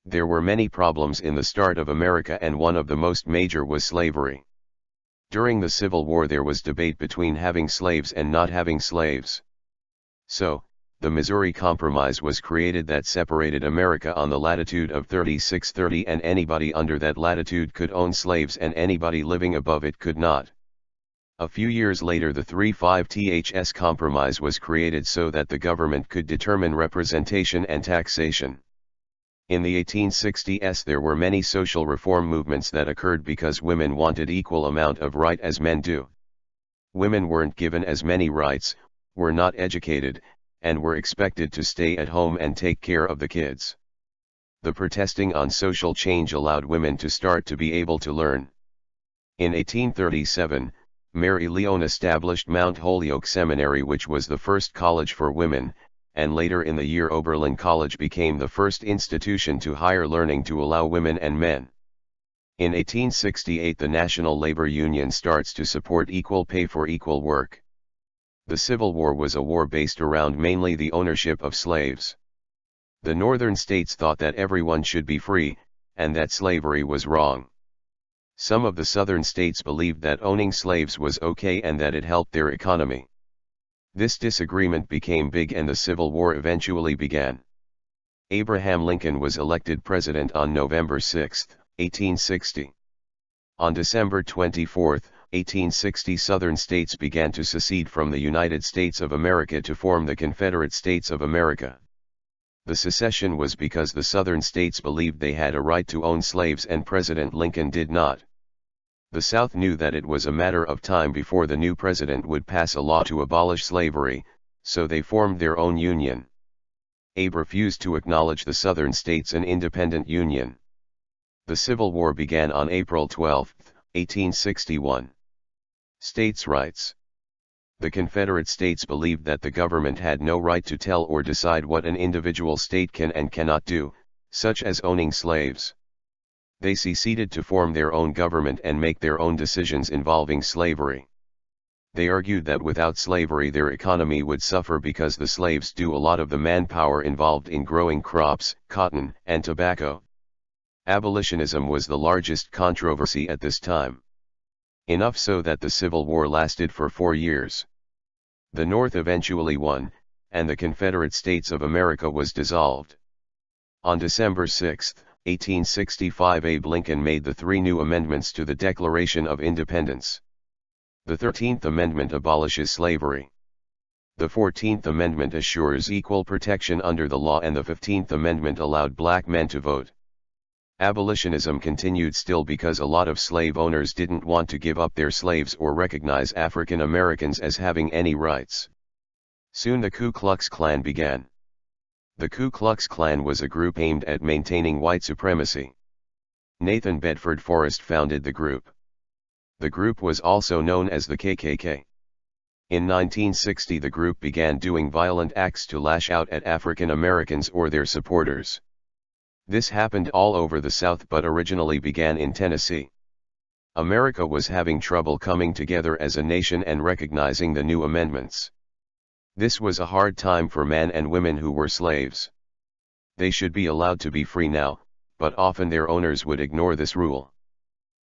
There were many problems in the start of America, and one of the most major was slavery. During the Civil War there was debate between having slaves and not having slaves. So, the Missouri Compromise was created that separated America on the latitude of 3630, and anybody under that latitude could own slaves and anybody living above it could not. A few years later the 35ths Compromise was created so that the government could determine representation and taxation. In the 1860s there were many social reform movements that occurred because women wanted equal amount of right as men do. Women weren't given as many rights, were not educated, and were expected to stay at home and take care of the kids. The protesting on social change allowed women to start to be able to learn. In 1837, Mary Leon established Mount Holyoke Seminary, which was the first college for women, and later in the year Oberlin College became the first institution to higher learning to allow women and men. In 1868 the National Labor Union starts to support equal pay for equal work. The Civil War was a war based around mainly the ownership of slaves. The northern states thought that everyone should be free, and that slavery was wrong. Some of the southern states believed that owning slaves was okay and that it helped their economy. This disagreement became big and the Civil War eventually began. Abraham Lincoln was elected president on November 6, 1860. On December 24, 1860, southern states began to secede from the United States of America to form the Confederate States of America. The secession was because the southern states believed they had a right to own slaves and President Lincoln did not. The South knew that it was a matter of time before the new president would pass a law to abolish slavery, so they formed their own union. Abe refused to acknowledge the southern states an independent union. The Civil War began on April 12, 1861. States' rights. The Confederate States believed that the government had no right to tell or decide what an individual state can and cannot do, such as owning slaves. They seceded to form their own government and make their own decisions involving slavery. They argued that without slavery their economy would suffer because the slaves do a lot of the manpower involved in growing crops, cotton, and tobacco. Abolitionism was the largest controversy at this time. Enough so that the Civil War lasted for 4 years. The North eventually won, and the Confederate States of America was dissolved. On December 6, 1865, Abe Lincoln made the 3 new amendments to the Declaration of Independence. The 13th Amendment abolishes slavery. The 14th Amendment assures equal protection under the law, and the 15th Amendment allowed black men to vote. Abolitionism continued still because a lot of slave owners didn't want to give up their slaves or recognize African Americans as having any rights. Soon the Ku Klux Klan began. The Ku Klux Klan was a group aimed at maintaining white supremacy. Nathan Bedford Forrest founded the group. The group was also known as the KKK. In 1960 the group began doing violent acts to lash out at African Americans or their supporters. This happened all over the South but originally began in Tennessee. America was having trouble coming together as a nation and recognizing the new amendments. This was a hard time for men and women who were slaves. They should be allowed to be free now, but often their owners would ignore this rule.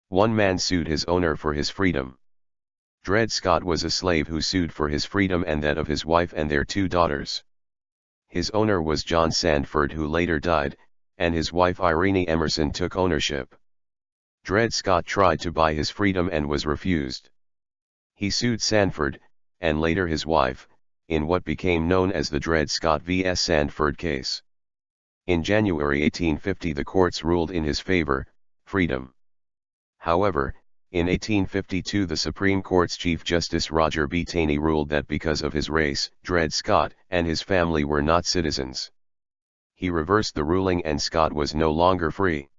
One man sued his owner for his freedom. Dred Scott was a slave who sued for his freedom and that of his wife and their 2 daughters. His owner was John Sanford, who later died, and his wife Irene Emerson took ownership. Dred Scott tried to buy his freedom and was refused. He sued Sanford, and later his wife, in what became known as the Dred Scott vs. Sanford case. In January 1850 the courts ruled in his favor, freedom. However, in 1852 the Supreme Court's Chief Justice Roger B. Taney ruled that because of his race, Dred Scott and his family were not citizens. He reversed the ruling and Scott was no longer free.